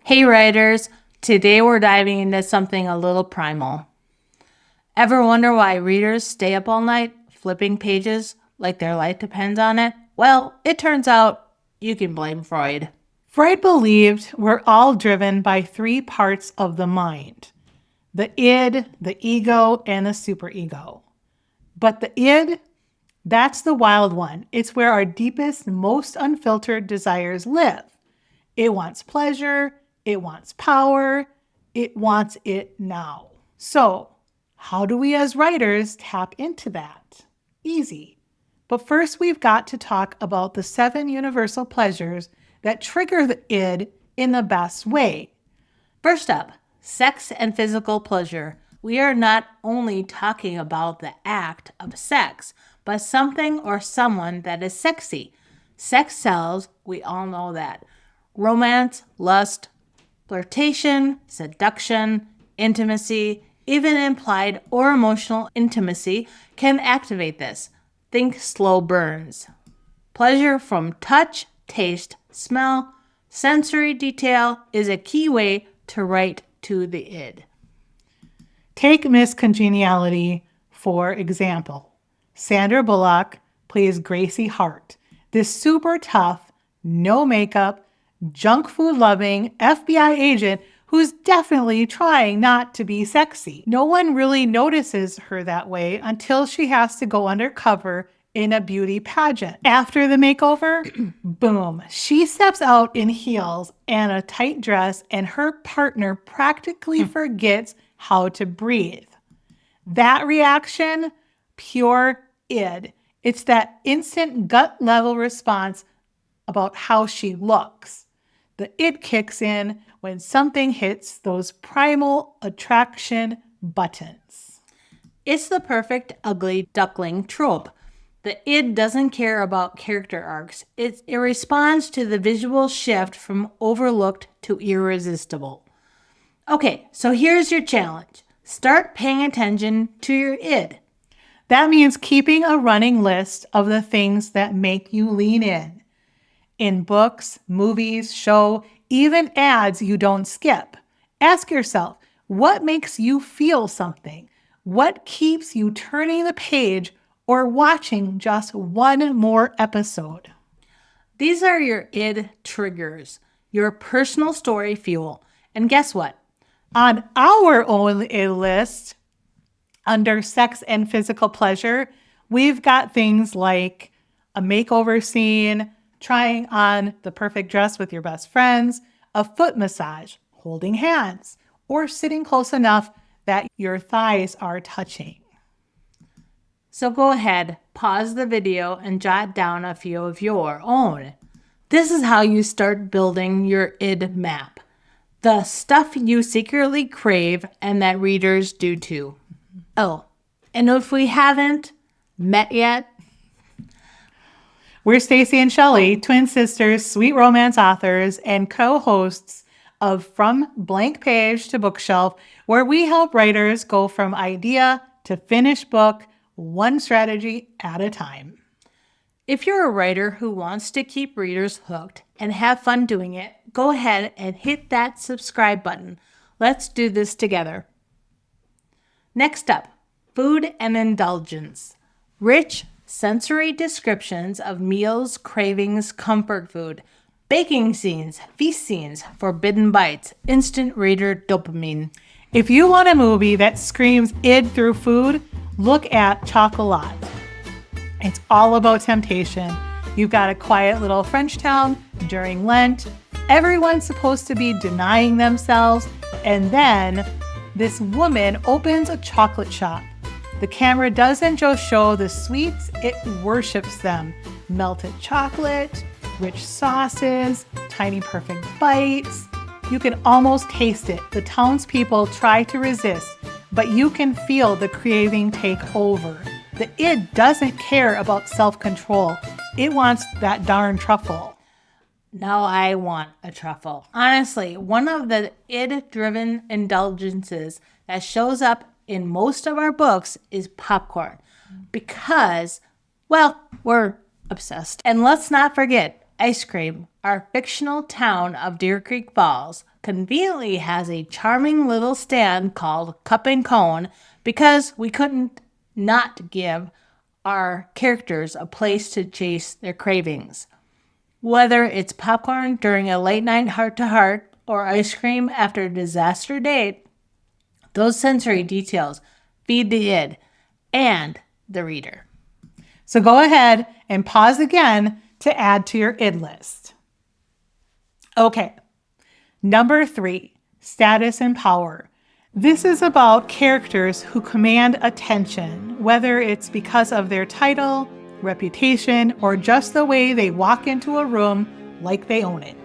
Hey writers, today we're diving into something a little primal. Ever wonder why readers stay up all night flipping pages like their life depends on it? Well, it turns out you can blame Freud. Freud believed we're all driven by three parts of the mind: the id, the ego, and the superego. But the id, that's the wild one. It's where our deepest, most unfiltered desires live. It wants pleasure, it wants power, it wants it now. So, how do we as writers tap into that? Easy. But first, we've got to talk about the 7 universal pleasures that trigger the id in the best way. First up, sex and physical pleasure. We are not only talking about the act of sex, but something or someone that is sexy. Sex sells, we all know that. Romance, lust, flirtation, seduction, intimacy, even implied or emotional intimacy can activate this. Think slow burns. Pleasure from touch, taste, smell, sensory detail is a key way to write to the id. Take Miss Congeniality, for example. Sandra Bullock plays Gracie Hart, this super tough, no makeup, junk food loving FBI agent who's definitely trying not to be sexy. No one really notices her that way until she has to go undercover in a beauty pageant. After the makeover, boom, she steps out in heels and a tight dress, and her partner practically forgets how to breathe. That reaction, pure id. It's that instant gut level response about how she looks. The id kicks in when something hits those primal attraction buttons. It's the perfect ugly duckling trope. The id doesn't care about character arcs. It responds to the visual shift from overlooked to irresistible. Okay, so here's your challenge. Start paying attention to your id. That means keeping a running list of the things that make you lean in books, movies, show, even ads you don't skip. Ask yourself, what makes you feel something? What keeps you turning the page or watching just one more episode? These are your id triggers, your personal story fuel. And guess what? On our own id list, under sex and physical pleasure, we've got things like a makeover scene, trying on the perfect dress with your best friends, a foot massage, holding hands, or sitting close enough that your thighs are touching. So go ahead, pause the video, and jot down a few of your own. This is how you start building your id map. The stuff you secretly crave and that readers do too. Oh, and if we haven't met yet, we're Stacy and Shelley, twin sisters, sweet romance authors, and co-hosts of From Blank Page to Bookshelf, where we help writers go from idea to finished book, one strategy at a time. If you're a writer who wants to keep readers hooked and have fun doing it, go ahead and hit that subscribe button. Let's do this together. Next up, food and indulgence. Rich, sensory descriptions of meals, cravings, comfort food, baking scenes, feast scenes, forbidden bites, instant reader dopamine. If you want a movie that screams id through food, look at Chocolat. It's all about temptation. You've got a quiet little French town during Lent. Everyone's supposed to be denying themselves, and then this woman opens a chocolate shop. The camera doesn't just show the sweets, it worships them. Melted chocolate, rich sauces, tiny perfect bites. You can almost taste it. The townspeople try to resist, but you can feel the craving take over. The id doesn't care about self-control. It wants that darn truffle. Now I want a truffle. Honestly, one of the id-driven indulgences that shows up in most of our books is popcorn because, well, we're obsessed. And let's not forget ice cream. Our fictional town of Deer Creek Falls, conveniently has a charming little stand called Cup and Cone because we couldn't not give our characters a place to chase their cravings. Whether it's popcorn during a late night heart-to-heart or ice cream after a disaster date, those sensory details feed the id and the reader. So go ahead and pause again to add to your id list. Okay, number 3, status and power. This is about characters who command attention, whether it's because of their title, reputation, or just the way they walk into a room like they own it.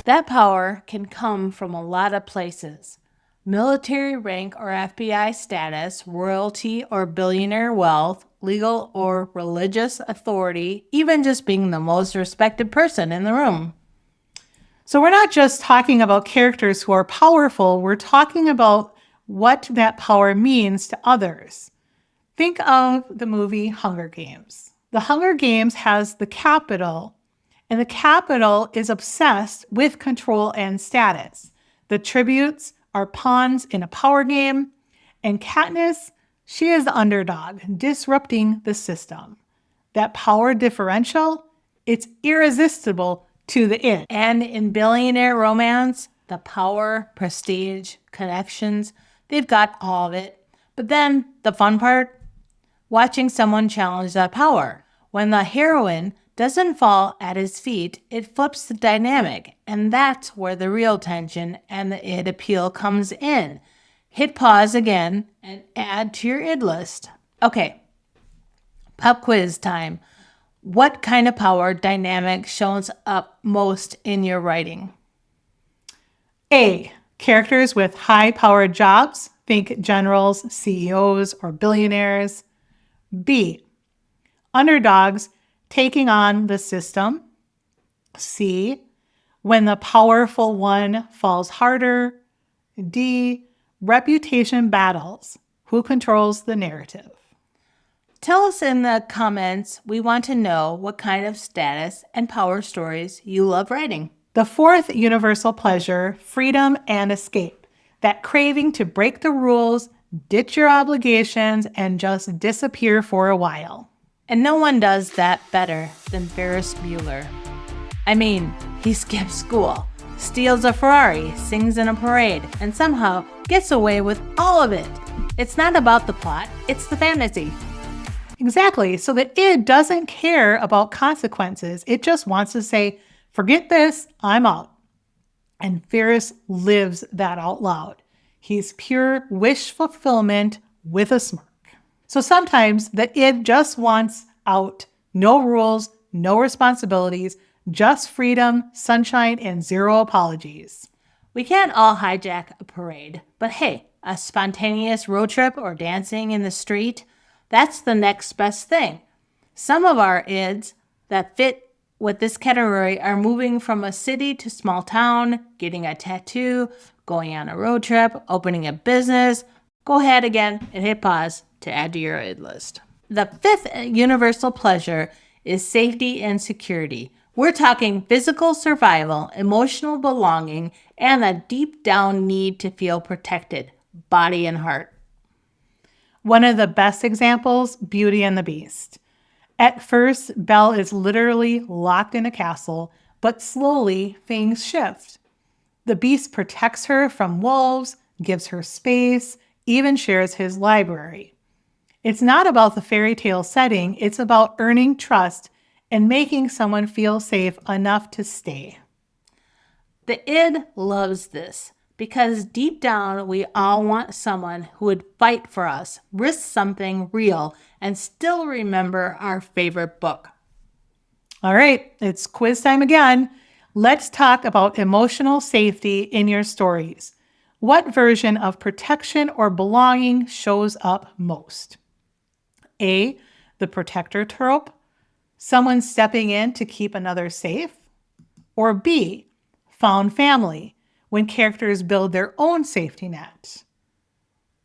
That power can come from a lot of places. Military rank or FBI status, royalty or billionaire wealth, legal or religious authority, even just being the most respected person in the room. So we're not just talking about characters who are powerful, we're talking about what that power means to others. Think of the movie Hunger Games. The Hunger Games has the Capitol, and the Capitol is obsessed with control and status. The tributes are pawns in a power game, and Katniss, she is the underdog, disrupting the system. That power differential, it's irresistible to the id. And in billionaire romance, the power, prestige, connections, they've got all of it. But then the fun part, watching someone challenge that power. When the heroine doesn't fall at his feet, it flips the dynamic, and that's where the real tension and the id appeal comes in. Hit pause again and add to your id list. Okay, pop quiz time. What kind of power dynamic shows up most in your writing? A, characters with high-powered jobs, think generals, CEOs, or billionaires. B, underdogs taking on the system. C, when the powerful one falls harder. D, reputation battles, who controls the narrative. Tell us in the comments. We want to know what kind of status and power stories you love writing. The 4th universal pleasure, freedom and escape. That craving to break the rules, ditch your obligations, and just disappear for a while. And no one does that better than Ferris Bueller. I mean, he skips school, steals a Ferrari, sings in a parade, and somehow gets away with all of it. It's not about the plot, it's the fantasy. Exactly. So the id doesn't care about consequences. It just wants to say, forget this, I'm out. And Ferris lives that out loud. He's pure wish fulfillment with a smirk. So sometimes the id just wants out. No rules, no responsibilities, just freedom, sunshine, and zero apologies. We can't all hijack a parade, but hey, a spontaneous road trip or dancing in the street, that's the next best thing. Some of our ids that fit with this category are moving from a city to small town, getting a tattoo, going on a road trip, opening a business. Go ahead again and hit pause to add to your id list. The 5th universal pleasure is safety and security. We're talking physical survival, emotional belonging, and a deep down need to feel protected, body and heart. One of the best examples, Beauty and the Beast. At first, Belle is literally locked in a castle, but slowly things shift. The Beast protects her from wolves, gives her space, even shares his library. It's not about the fairy tale setting, it's about earning trust and making someone feel safe enough to stay. The id loves this because deep down we all want someone who would fight for us, risk something real, and still remember our favorite book. All right, it's quiz time again. Let's talk about emotional safety in your stories. What version of protection or belonging shows up most? A, the protector trope, someone stepping in to keep another safe. Or B, found family, when characters build their own safety net.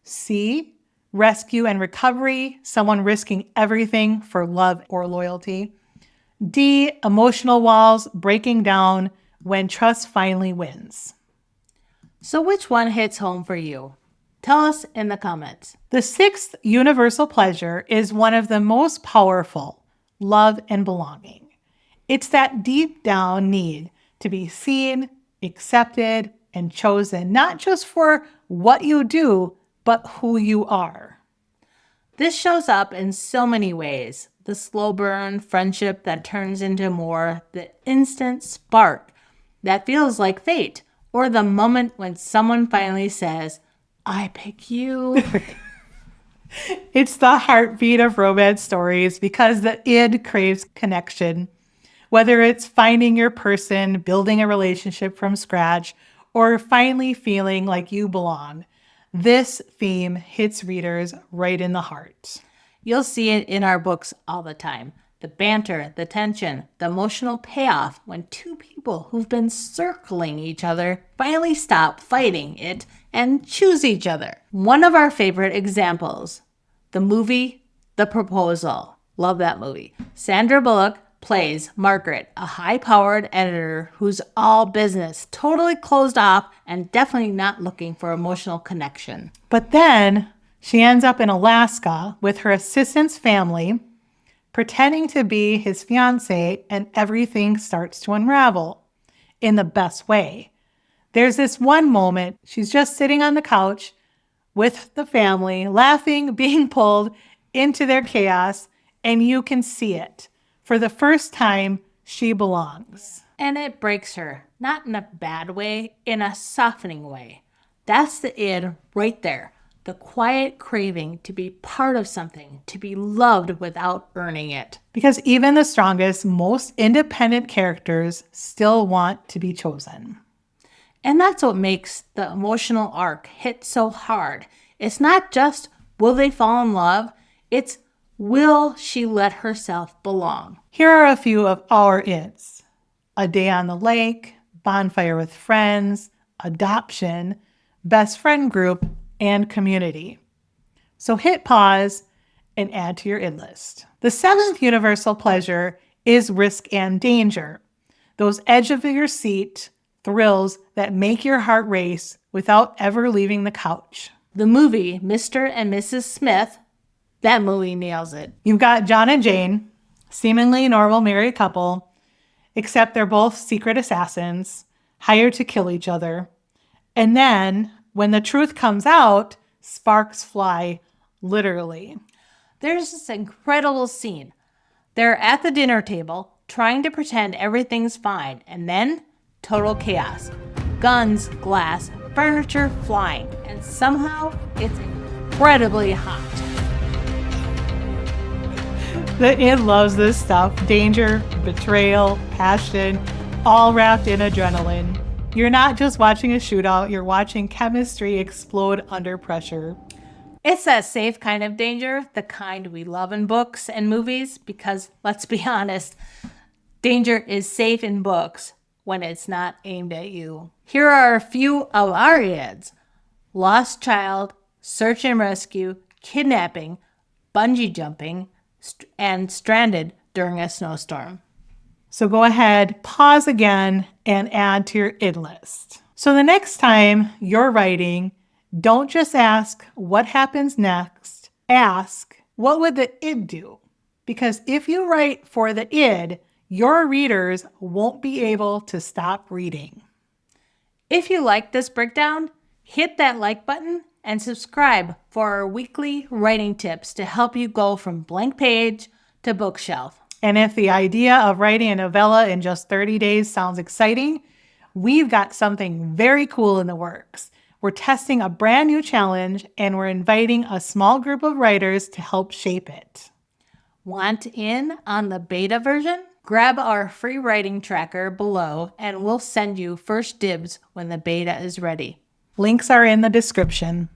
C, rescue and recovery, someone risking everything for love or loyalty. D, emotional walls breaking down when trust finally wins. So which one hits home for you? Tell us in the comments. The sixth universal pleasure is one of the most powerful: love and belonging. It's that deep down need to be seen, accepted, and chosen, not just for what you do, but who you are. This shows up in so many ways. The slow burn friendship that turns into more, the instant spark that feels like fate, or the moment when someone finally says, I pick you. It's the heartbeat of romance stories because the id craves connection. Whether it's finding your person, building a relationship from scratch, or finally feeling like you belong, this theme hits readers right in the heart. You'll see it in our books all the time. The banter, the tension, the emotional payoff when two people who've been circling each other finally stop fighting it and choose each other. One of our favorite examples, the movie The Proposal. Love that movie. Sandra Bullock plays Margaret, a high-powered editor who's all business, totally closed off, and definitely not looking for emotional connection. But then she ends up in Alaska with her assistant's family, pretending to be his fiance, and everything starts to unravel in the best way. There's this one moment, she's just sitting on the couch with the family, laughing, being pulled into their chaos, and you can see it. For the first time, she belongs. And it breaks her, not in a bad way, in a softening way. That's the id right there. The quiet craving to be part of something, to be loved without earning it. Because even the strongest, most independent characters still want to be chosen. And that's what makes the emotional arc hit so hard. It's not just, will they fall in love? It's, will she let herself belong? Here are a few of our ids: a day on the lake, bonfire with friends, adoption, best friend group, and community. So hit pause and add to your id list. The seventh universal pleasure is risk and danger. Those edge of your seat thrills that make your heart race without ever leaving the couch. The movie Mr. and Mrs. Smith, that movie nails it. You've got John and Jane, seemingly normal married couple, except they're both secret assassins, hired to kill each other. And then, when the truth comes out, sparks fly, literally. There's this incredible scene. They're at the dinner table, trying to pretend everything's fine, and then total chaos. Guns, glass, furniture flying, and somehow it's incredibly hot. The id loves this stuff. Danger, betrayal, passion, all wrapped in adrenaline. You're not just watching a shootout, you're watching chemistry explode under pressure. It's that safe kind of danger, the kind we love in books and movies, because let's be honest, danger is safe in books when it's not aimed at you. Here are a few of our ids: lost child, search and rescue, kidnapping, bungee jumping, and stranded during a snowstorm. So go ahead, pause again, and add to your id list. So the next time you're writing, don't just ask what happens next. Ask, what would the id do? Because if you write for the id, your readers won't be able to stop reading. If you like this breakdown, hit that like button and subscribe for our weekly writing tips to help you go from blank page to bookshelf. And if the idea of writing a novella in just 30 days sounds exciting, we've got something very cool in the works. We're testing a brand new challenge, and we're inviting a small group of writers to help shape it. Want in on the beta version? Grab our free writing tracker below and we'll send you first dibs when the beta is ready. Links are in the description.